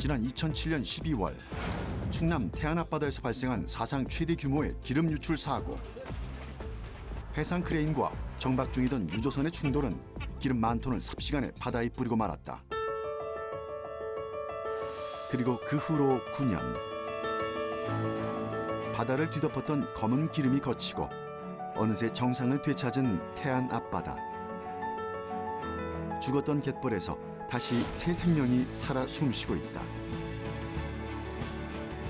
지난 2007년 12월 충남 태안 앞바다에서 발생한 사상 최대 규모의 기름 유출 사고. 해상 크레인과 정박 중이던 유조선의 충돌은 기름 만 톤을 삽시간에 바다에 뿌리고 말았다. 그리고 그 후로 9년. 바다를 뒤덮었던 검은 기름이 걷히고 어느새 정상을 되찾은 태안 앞바다. 죽었던 갯벌에서 다시 새 생명이 살아 숨쉬고 있다.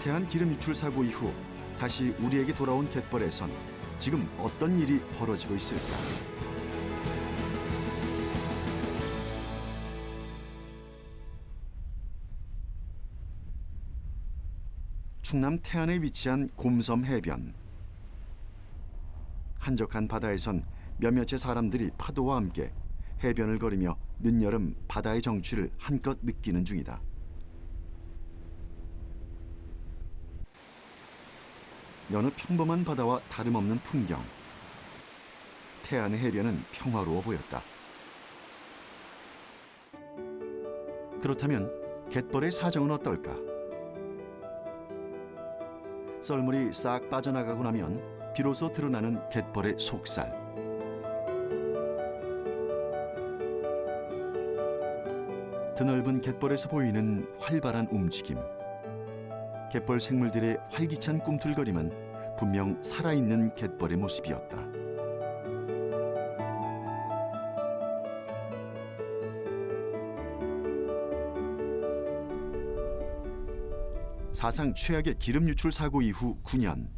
태안 기름 유출 사고 이후 다시 우리에게 돌아온 갯벌에선 지금 어떤 일이 벌어지고 있을까? 충남 태안에 위치한 곰섬 해변. 한적한 바다에선 몇몇의 사람들이 파도와 함께 해변을 걸으며 늦여름 바다의 정취를 한껏 느끼는 중이다. 여느 평범한 바다와 다름없는 풍경. 태안의 해변은 평화로워 보였다. 그렇다면 갯벌의 사정은 어떨까? 썰물이 싹 빠져나가고 나면 비로소 드러나는 갯벌의 속살. 드넓은 갯벌에서 보이는 활발한 움직임. 갯벌 생물들의 활기찬 꿈틀거림은 분명 살아있는 갯벌의 모습이었다. 사상 최악의 기름 유출 사고 이후 9년.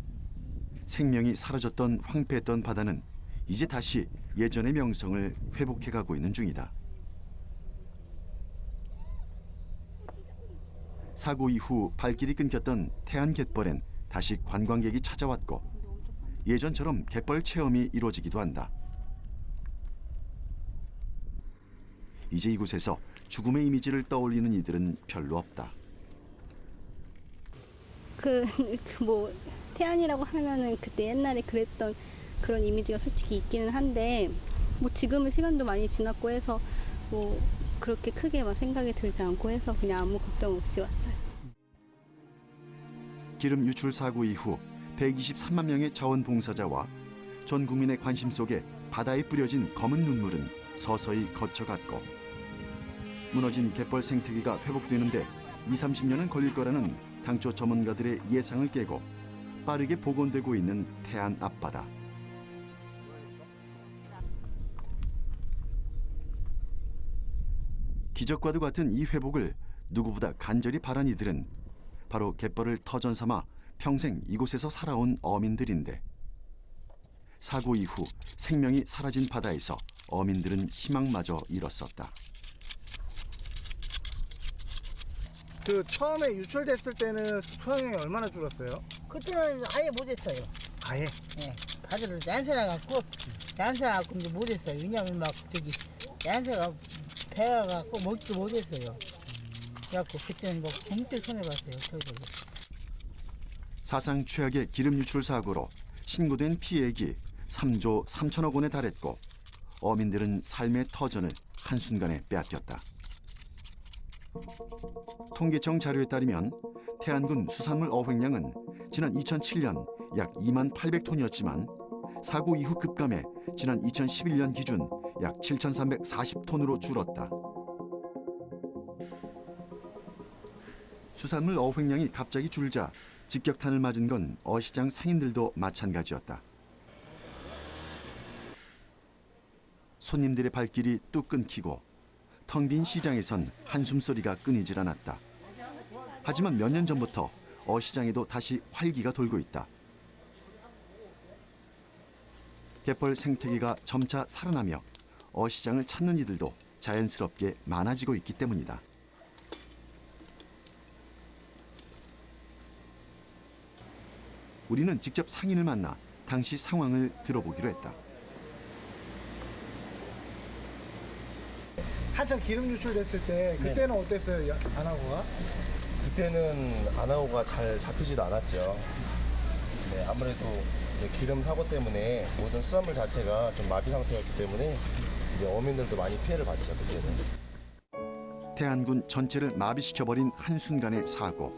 생명이 사라졌던 황폐했던 바다는 이제 다시 예전의 명성을 회복해가고 있는 중이다. 사고 이후 발길이 끊겼던 태안 갯벌엔 다시 관광객이 찾아왔고 예전처럼 갯벌 체험이 이루어지기도 한다. 이제 이곳에서 죽음의 이미지를 떠올리는 이들은 별로 없다. 태안이라고 하면은 그때 옛날에 그랬던 그런 이미지가 솔직히 있기는 한데 지금은 시간도 많이 지났고 해서 그렇게 크게 생각이 들지 않고 해서 그냥 아무 걱정 없이 왔어요. 기름 유출 사고 이후 123만 명의 자원봉사자와 전 국민의 관심 속에 바다에 뿌려진 검은 눈물은 서서히 거쳐갔고 무너진 갯벌 생태계가 회복되는데 20-30년은 걸릴 거라는 당초 전문가들의 예상을 깨고 빠르게 복원되고 있는 태안 앞바다. 기적과도 같은 이 회복을 누구보다 간절히 바란 이들은 바로 갯벌을 터전 삼아 평생 이곳에서 살아온 어민들인데 사고 이후 생명이 사라진 바다에서 어민들은 희망마저 잃었었다. 처음에 유출됐을 때는 수확량이 얼마나 줄었어요? 그때는 아예 못했어요. 아예? 네. 바다를 얀세나갖고 이제 못했어요. 왜냐면 얀세가 배가갖고 먹지도 못했어요. 그래갖고 그때는 굶들 손해봤어요. 저희도. 사상 최악의 기름 유출 사고로 신고된 피해액이 3조 3천억 원에 달했고 어민들은 삶의 터전을 한순간에 빼앗겼다. 통계청 자료에 따르면 태안군 수산물 어획량은 지난 2007년 약 2만 800톤이었지만 사고 이후 급감해 지난 2011년 기준 약 7,340톤으로 줄었다. 수산물 어획량이 갑자기 줄자 직격탄을 맞은 건 어시장 상인들도 마찬가지였다. 손님들의 발길이 뚝 끊기고 텅 빈 시장에선 한숨소리가 끊이질 않았다. 하지만 몇 년 전부터 어시장에도 다시 활기가 돌고 있다. 갯벌 생태계가 점차 살아나며 어시장을 찾는 이들도 자연스럽게 많아지고 있기 때문이다. 우리는 직접 상인을 만나 당시 상황을 들어보기로 했다. 한참 기름 유출됐을 때 그때는 어땠어요, 안하고가? 그때는 안하고가 잘 잡히지도 않았죠. 네, 아무래도 이제 기름 사고 때문에 모든 수산물 자체가 좀 마비 상태였기 때문에 이제 어민들도 많이 피해를 봤죠, 그때는. 태안군 전체를 마비시켜버린 한순간의 사고.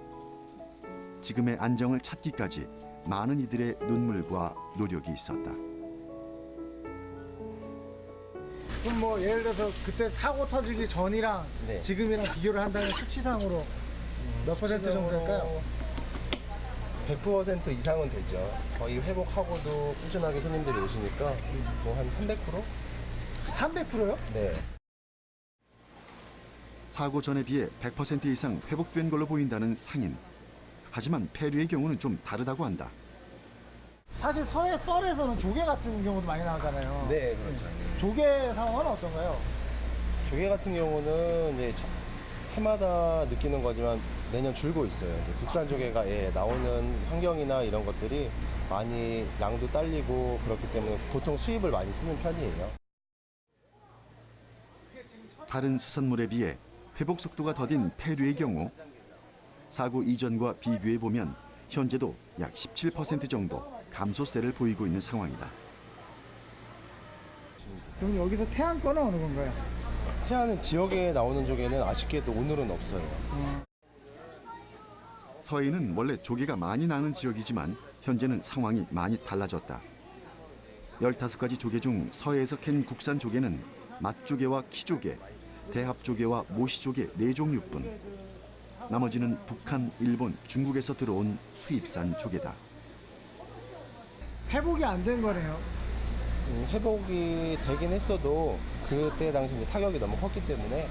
지금의 안정을 찾기까지 많은 이들의 눈물과 노력이 있었다. 그럼 뭐 예를 들어서 그때 사고 터지기 전이랑 네. 지금이랑 비교를 한다면 수치상으로 몇 퍼센트 정도 될까요? 100% 이상은 되죠. 거의 회복하고도 꾸준하게 손님들이 오시니까 뭐 한 300%? 300%요? 네. 사고 전에 비해 100% 이상 회복된 걸로 보인다는 상인. 하지만 폐류의 경우는 좀 다르다고 한다. 사실 서해 뻘에서는 조개 같은 경우도 많이 나오잖아요. 네, 그렇죠. 조개 상황은 어떤가요? 조개 같은 경우는 이제 해마다 느끼는 거지만 매년 줄고 있어요. 이제 국산 조개가 나오는 환경이나 이런 것들이 많이 양도 딸리고 그렇기 때문에 보통 수입을 많이 쓰는 편이에요. 다른 수산물에 비해 회복 속도가 더딘 폐류의 경우 사고 이전과 비교해 보면 현재도 약 17% 정도 감소세를 보이고 있는 상황이다. 그럼 여기서 태안 거는 어느 건가요? 태안은 지역에 나오는 조개는 아쉽게도 오늘은 없어요. 서해는 원래 조개가 많이 나는 지역이지만 현재는 상황이 많이 달라졌다. 15가지 조개 중 서해에서 캔 국산 조개는 맛조개와 키조개, 대합조개와 모시조개 4종류뿐. 나머지는 북한, 일본, 중국에서 들어온 수입산 조개다. 회복이 안 된 거네요. 회복이 되긴 했어도 그때 당시 이제 타격이 너무 컸기 때문에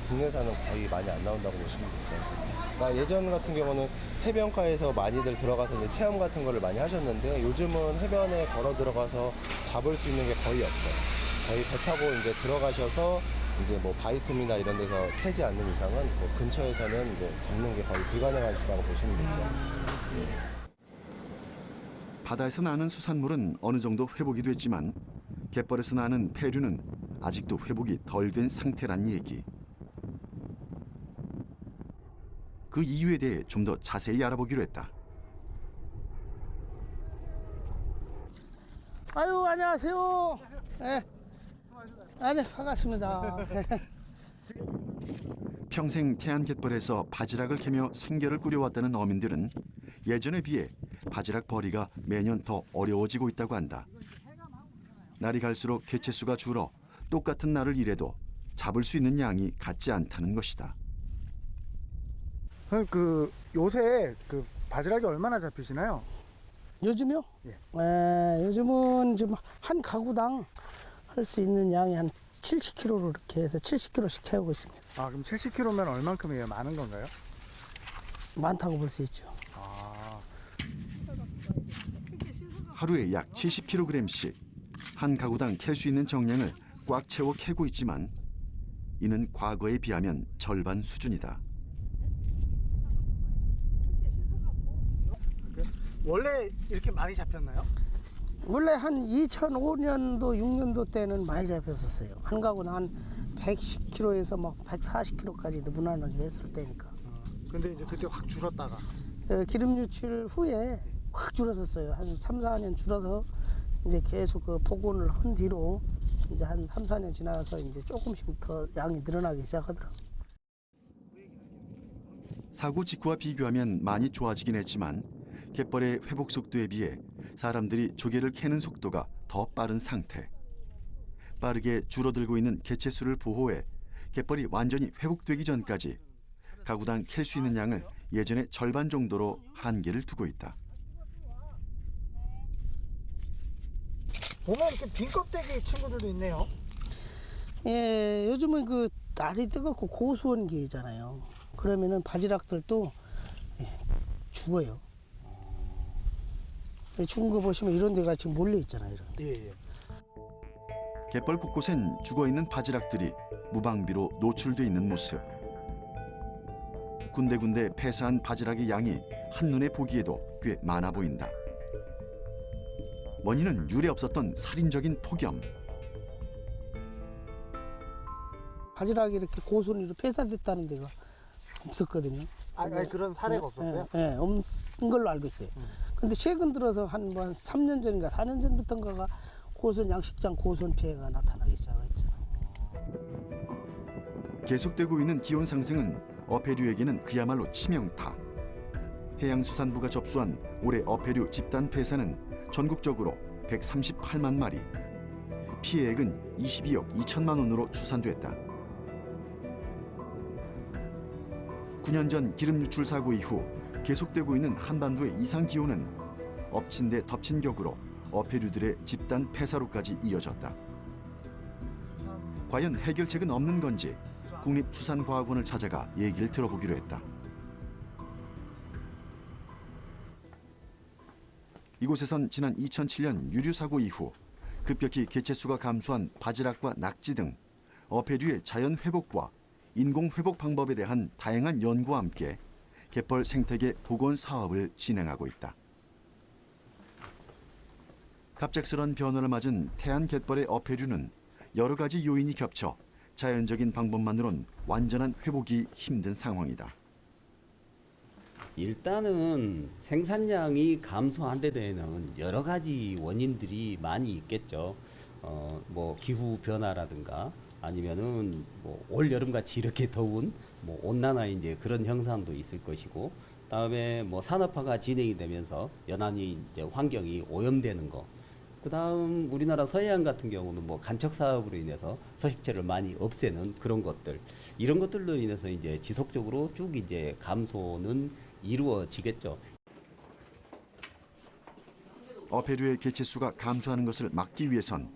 국내산은 거의 많이 안 나온다고 보시면 되죠. 그러니까 예전 같은 경우는 해변가에서 많이들 들어가서 이제 체험 같은 거를 많이 하셨는데 요즘은 해변에 걸어 들어가서 잡을 수 있는 게 거의 없어요. 거의 배 타고 이제 들어가셔서 이제 뭐 바이텀이나 이런 데서 캐지 않는 이상은 그 근처에서는 이제 잡는 게 거의 불가능하시다고 보시면 되죠. 바다에서 나는 수산물은 어느 정도 회복이 됐지만 갯벌에서 나는 폐류는 아직도 회복이 덜 된 상태란 얘기. 그 이유에 대해 좀 더 자세히 알아보기로 했다. 아유, 안녕하세요. 네. 아니, 반갑습니다. 평생 태안 갯벌에서 바지락을 캐며 생계를 꾸려왔다는 어민들은 예전에 비해 바지락 벌이가 매년 더 어려워지고 있다고 한다. 날이 갈수록 개체수가 줄어 똑같은 날을 일해도 잡을 수 있는 양이 같지 않다는 것이다. 그 요새 그 바지락이 얼마나 잡히시나요? 요즘요? 예. 요즘은 지금 한 가구당 할 수 있는 양이 한 70kg로 이렇게 해서 70kg씩 채우고 있습니다. 아 그럼 70kg면 얼만큼이에요? 많은 건가요? 많다고 볼 수 있죠. 아 하루에 약 70kg씩 한 가구당 캘 수 있는 정량을 꽉 채워 캐고 있지만 이는 과거에 비하면 절반 수준이다. 원래 이렇게 많이 잡혔나요? 원래 한 2005년도, 6년도 때는 많이 잡혔었어요. 한 가구당 한 110kg에서 막 140kg까지도 무난하게 했을 때니까. 근데 이제 그때 확 줄었다가 기름 유출 후에 확 줄어섰어요. 한 3, 4년 줄어서 이제 계속 그 복원을 한 뒤로 이제 한 3, 4년 지나서 이제 조금씩 더 양이 늘어나기 시작하더라고요. 사고 직후와 비교하면 많이 좋아지긴 했지만 갯벌의 회복 속도에 비해 사람들이 조개를 캐는 속도가 더 빠른 상태. 빠르게 줄어들고 있는 개체수를 보호해 갯벌이 완전히 회복되기 전까지 가구당 캘 수 있는 양을 예전의 절반 정도로 한계를 두고 있다. 보면 이렇게 빈 껍데기 친구들도 있네요. 예, 요즘은 그 날이 뜨겁고 고수온기잖아요. 그러면은 바지락들도 죽어요. 죽은 거 보시면 이런 데가 지금 몰려 있잖아요. 이런 데. 예, 예. 갯벌 곳곳엔 죽어있는 바지락들이 무방비로 노출돼 있는 모습. 군데군데 폐사한 바지락의 양이 한눈에 보기에도 꽤 많아 보인다. 원인은 유례 없었던 살인적인 폭염. 바지락이 이렇게 고순위로 폐사됐다는 데가 없었거든요. 아니 그런 사례가 없었어요? 예, 없는 걸로 알고 있어요. 근데 최근 들어서 한 3년 전인가 4년 전부터인가가 고순 양식장 고순 피해가 나타나기 시작했죠. 계속되고 있는 기온 상승은 어패류에게는 그야말로 치명타. 해양수산부가 접수한 올해 어패류 집단 폐사는 전국적으로 138만 마리, 피해액은 22억 2천만 원으로 추산됐다. 9년 전 기름 유출 사고 이후 계속되고 있는 한반도의 이상 기온은 엎친 데 덮친 격으로 어패류들의 집단 폐사로까지 이어졌다. 과연 해결책은 없는 건지 국립수산과학원을 찾아가 얘기를 들어보기로 했다. 이곳에선 지난 2007년 유류 사고 이후 급격히 개체수가 감소한 바지락과 낙지 등 어패류의 자연 회복과 인공 회복 방법에 대한 다양한 연구와 함께 갯벌 생태계 복원 사업을 진행하고 있다. 갑작스런 변화를 맞은 태안 갯벌의 어패류는 여러 가지 요인이 겹쳐 자연적인 방법만으론 완전한 회복이 힘든 상황이다. 일단은 생산량이 감소한 데 대해서는 여러 가지 원인들이 많이 있겠죠. 뭐 기후 변화라든가 아니면은 뭐 올 여름 같이 이렇게 더운 뭐 온난화 이제 그런 현상도 있을 것이고, 그다음에 뭐 산업화가 진행이 되면서 연안이 이제 환경이 오염되는 거. 그다음 우리나라 서해안 같은 경우는 뭐 간척 사업으로 인해서 서식처를 많이 없애는 그런 것들, 이런 것들로 인해서 이제 지속적으로 쭉 이제 감소는 이루어지겠죠. 어패류의 개체수가 감소하는 것을 막기 위해선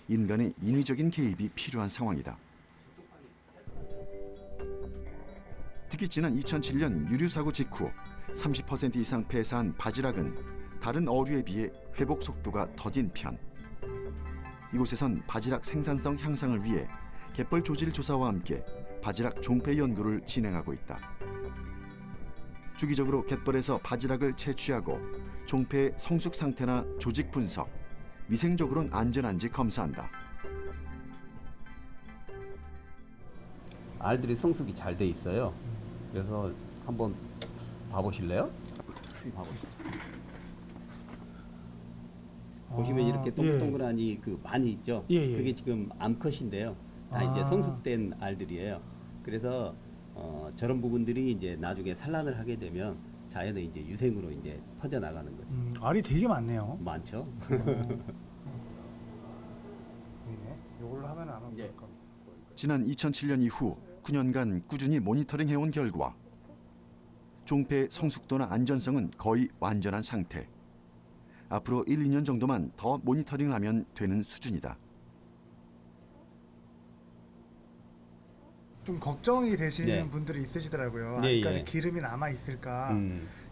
인간의 인위적인 개입이 필요한 상황이다. 특히 지난 2007년 유류 사고 직후 30% 이상 폐사한 바지락은 다른 어류에 비해 회복 속도가 더딘 편. 이곳에선 바지락 생산성 향상을 위해 갯벌 조질 조사와 함께 바지락 종폐 연구를 진행하고 있다. 주기적으로 갯벌에서 바지락을 채취하고 종폐의 성숙 상태나 조직 분석, 위생적으로는 안전한지 검사한다. 알들이 성숙이 잘 돼 있어요. 그래서 한번 봐보실래요? 봐보시죠. 보시면 이렇게 동글동글하니 그 많이 있죠. 그게 지금 암컷인데요. 다 이제 성숙된 알들이에요. 그래서 저런 부분들이 이제 나중에 산란을 하게 되면 자연의 이제 유생으로 이제 퍼져 나가는 거죠. 알이 되게 많네요. 많죠. 이걸로 하면 아마 예. 지난 2007년 이후 9년간 꾸준히 모니터링해온 결과 종폐의 성숙도나 안전성은 거의 완전한 상태. 앞으로 1, 2년 정도만 더 모니터링하면 되는 수준이다. 좀 걱정이 되시는 네. 분들이 있으시더라고요. 네, 아직까지 예. 기름이 남아 있을까?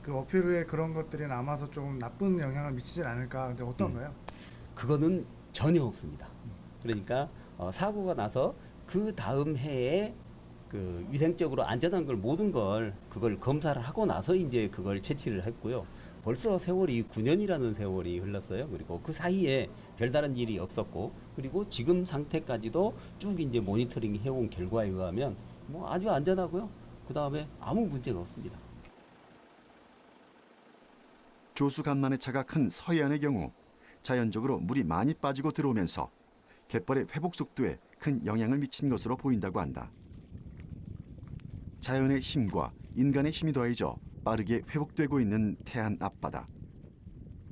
그 어패류에 그런 것들이 남아서 좀 나쁜 영향을 미치진 않을까? 근데 어떤가요? 그거는 전혀 없습니다. 그러니까 사고가 나서 그 다음 해에 그 위생적으로 안전한 걸 모든 걸 그걸 검사를 하고 나서 이제 그걸 채취를 했고요. 벌써 세월이 9년이라는 세월이 흘렀어요. 그리고 그 사이에 별다른 일이 없었고, 그리고 지금 상태까지도 쭉 이제 모니터링 해온 결과에 의하면 뭐 아주 안전하고요. 그 다음에 아무 문제가 없습니다. 조수 간만의 차가 큰 서해안의 경우 자연적으로 물이 많이 빠지고 들어오면서 갯벌의 회복 속도에 큰 영향을 미친 것으로 보인다고 한다. 자연의 힘과 인간의 힘이 더해져 빠르게 회복되고 있는 태안 앞바다.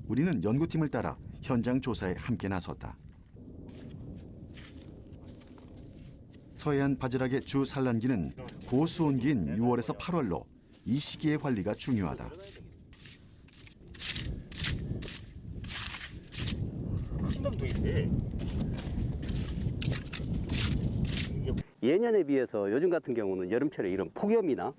우리는 연구팀을 따라 현장 조사에 함께 나섰다. 서해안 바지락의 주 산란기는 고수온기인 6월에서 8월로 이 시기의 관리가 중요하다. 큰 놈도 있네. 예년에 비해서 요즘 같은 경우는 여름철에 이런 폭염이나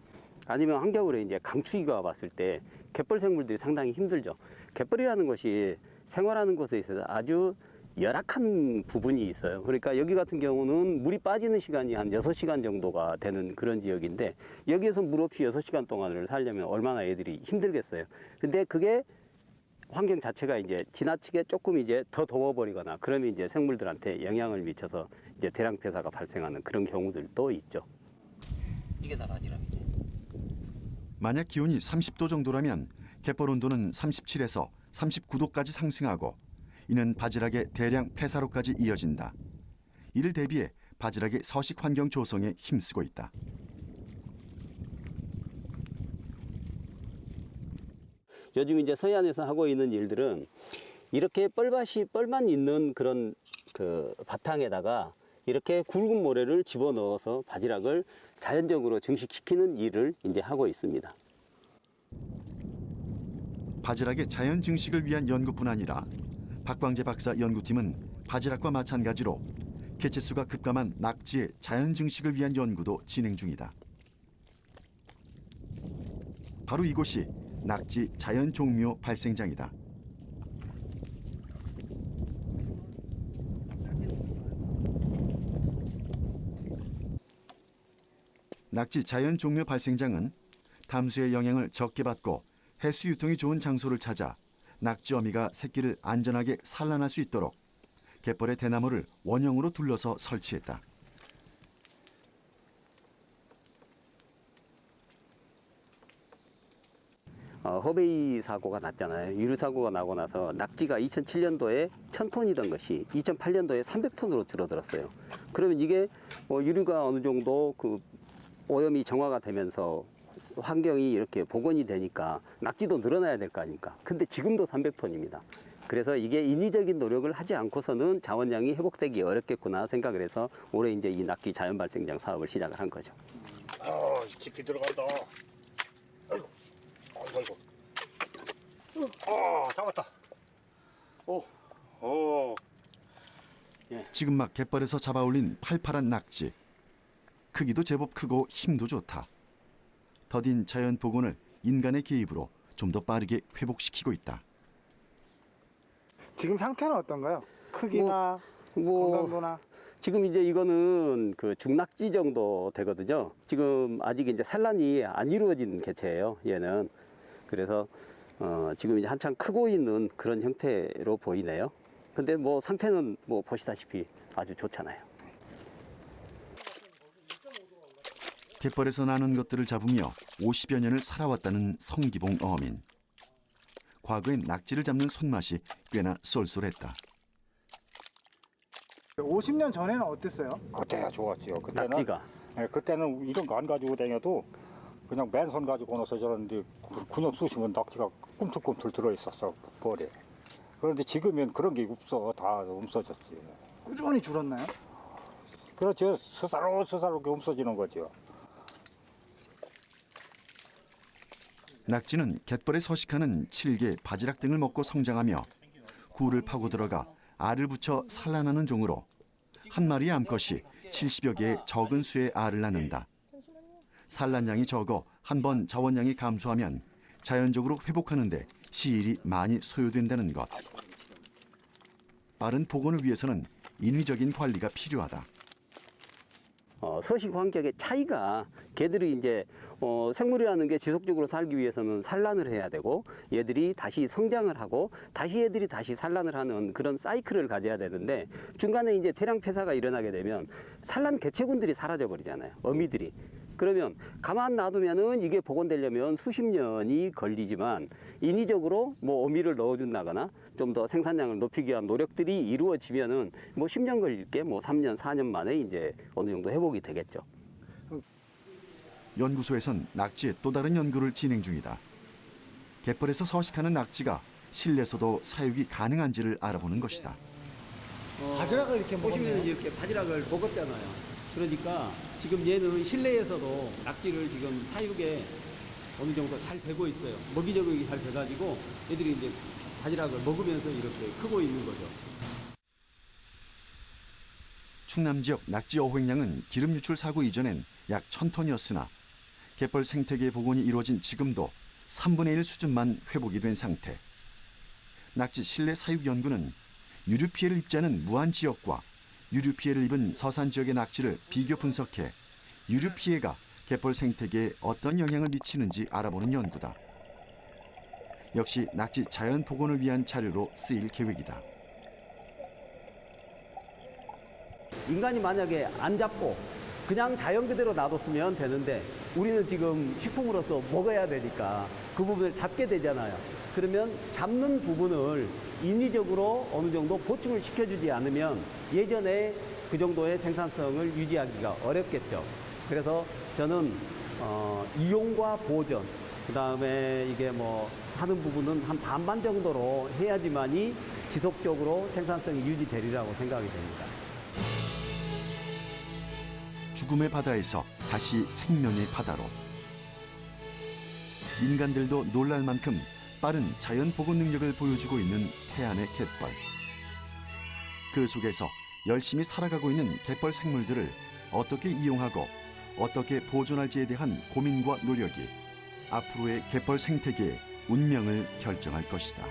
아니면 한겨울에 이제 강추위가 왔을 때 갯벌 생물들이 상당히 힘들죠. 갯벌이라는 것이 생활하는 곳에 있어서 아주 열악한 부분이 있어요. 그러니까 여기 같은 경우는 물이 빠지는 시간이 한 6시간 정도가 되는 그런 지역인데, 여기에서 물 없이 6시간 동안을 살려면 얼마나 애들이 힘들겠어요. 근데 그게 환경 자체가 이제 지나치게 조금 이제 더 더워버리거나 그러면 이제 생물들한테 영향을 미쳐서 이제 대량 폐사가 발생하는 그런 경우들도 있죠. 이게 다 바지락이죠. 만약 기온이 30도 정도라면 갯벌 온도는 37에서 39도까지 상승하고 이는 바지락의 대량 폐사로까지 이어진다. 이를 대비해 바지락의 서식 환경 조성에 힘쓰고 있다. 요즘 이제 서해안에서 하고 있는 일들은 이렇게 뻘만 있는 그런 그 바탕에다가 이렇게 굵은 모래를 집어넣어서 바지락을 자연적으로 증식시키는 일을 이제 하고 있습니다. 바지락의 자연 증식을 위한 연구뿐 아니라 박광재 박사 연구팀은 바지락과 마찬가지로 개체수가 급감한 낙지의 자연 증식을 위한 연구도 진행 중이다. 바로 이곳이 낙지 자연 종묘 발생장이다. 낙지 자연 종묘 발생장은 담수의 영향을 적게 받고 해수 유통이 좋은 장소를 찾아 낙지 어미가 새끼를 안전하게 산란할 수 있도록 갯벌의 대나무를 원형으로 둘러서 설치했다. 허베이 사고가 났잖아요. 유류 사고가 나고 나서 낙지가 2007년도에 1000톤이던 것이 2008년도에 300톤으로 줄어들었어요. 그러면 이게 유류가 어느 정도 그 오염이 정화가 되면서 환경이 이렇게 복원이 되니까 낙지도 늘어나야 될 거 아닙니까? 근데 지금도 300톤입니다. 그래서 이게 인위적인 노력을 하지 않고서는 자원량이 회복되기 어렵겠구나 생각을 해서 올해 이제 이 낙지 자연 발생장 사업을 시작을 한 거죠. 깊이 들어간다. 아이고. 잡았다. 지금 막 갯벌에서 잡아올린 팔팔한 낙지. 크기도 제법 크고 힘도 좋다. 더딘 자연 복원을 인간의 개입으로 좀 더 빠르게 회복시키고 있다. 지금 상태는 어떤가요? 크기나 건강도나? 지금 이제 이거는 그 중낙지 정도 되거든요. 지금 아직 이제 산란이 안 이루어진 개체예요. 얘는. 그래서 지금 이제 한창 크고 있는 그런 형태로 보이네요. 근데 뭐 상태는 뭐 보시다시피 아주 좋잖아요. 갯벌에서 나는 것들을 잡으며 50여 년을 살아왔다는 성기봉 어민. 과거엔 낙지를 잡는 손맛이 꽤나 쏠쏠했다. 50년 전에는 어땠어요? 그때야 좋았지요. 그때는 낙지가. 그때는 이런 거 안 가지고 다녀도 그냥 맨손 가지고 나서 저런데 그냥 쑤시면 낙지가 꿈틀꿈틀 들어있었어 벌에. 그런데 지금은 그런 게 없어. 다 없어졌지. 꾸준히 줄었나요? 그렇죠. 스사롭게 없어지는 거죠. 낙지는 갯벌에 서식하는 칠개, 바지락 등을 먹고 성장하며 굴을 파고 들어가 알을 붙여 산란하는 종으로 한 마리의 암컷이 70여 개의 적은 수의 알을 낳는다. 산란량이 적어 한 번 자원량이 감소하면 자연적으로 회복하는 데 시일이 많이 소요된다는 것. 빠른 복원을 위해서는 인위적인 관리가 필요하다. 서식 환경의 차이가 개들이 이제 생물이라는 게 지속적으로 살기 위해서는 산란을 해야 되고 얘들이 다시 성장을 하고 다시 얘들이 다시 산란을 하는 그런 사이클을 가져야 되는데 중간에 이제 대량 폐사가 일어나게 되면 산란 개체군들이 사라져 버리잖아요. 어미들이. 그러면 가만 놔두면은 이게 복원되려면 수십 년이 걸리지만 인위적으로 뭐 어미를 넣어준다거나 좀 더 생산량을 높이기 위한 노력들이 이루어지면은 뭐 10년 걸릴 게 뭐 3년, 4년 만에 이제 어느 정도 회복이 되겠죠. 연구소에선 낙지의 또 다른 연구를 진행 중이다. 갯벌에서 서식하는 낙지가 실내에서도 사육이 가능한지를 알아보는 것이다. 바지락을 이렇게 보시면 먹었네요. 이렇게 바지락을 먹었잖아요. 그러니까 지금 얘는 실내에서도 낙지를 지금 사육에 어느 정도 잘 되고 있어요. 먹이 적응이 잘 돼가지고 애들이 이제 바지락을 먹으면서 이렇게 크고 있는 거죠. 충남 지역 낙지 어획량은 기름 유출 사고 이전엔 약 1000톤이었으나 갯벌 생태계 복원이 이루어진 지금도 3분의 1 수준만 회복이 된 상태. 낙지 실내 사육 연구는 유류 피해를 입지 않은 무안 지역과 유류 피해를 입은 서산 지역의 낙지를 비교 분석해 유류 피해가 갯벌 생태계에 어떤 영향을 미치는지 알아보는 연구다. 역시 낙지 자연 복원을 위한 자료로 쓰일 계획이다. 인간이 만약에 안 잡고 그냥 자연 그대로 놔뒀으면 되는데 우리는 지금 식품으로서 먹어야 되니까 그 부분을 잡게 되잖아요. 그러면 잡는 부분을 인위적으로 어느 정도 보충을 시켜주지 않으면 예전에 그 정도의 생산성을 유지하기가 어렵겠죠. 그래서 저는 이용과 보존, 그다음에 이게 뭐 하는 부분은 한 반반 정도로 해야지만이 지속적으로 생산성이 유지되리라고 생각이 됩니다. 죽음의 바다에서 다시 생명의 바다로. 인간들도 놀랄 만큼 빠른 자연 복원 능력을 보여주고 있는 태안의 갯벌. 그 속에서 열심히 살아가고 있는 갯벌 생물들을 어떻게 이용하고 어떻게 보존할지에 대한 고민과 노력이 앞으로의 갯벌 생태계의 운명을 결정할 것이다.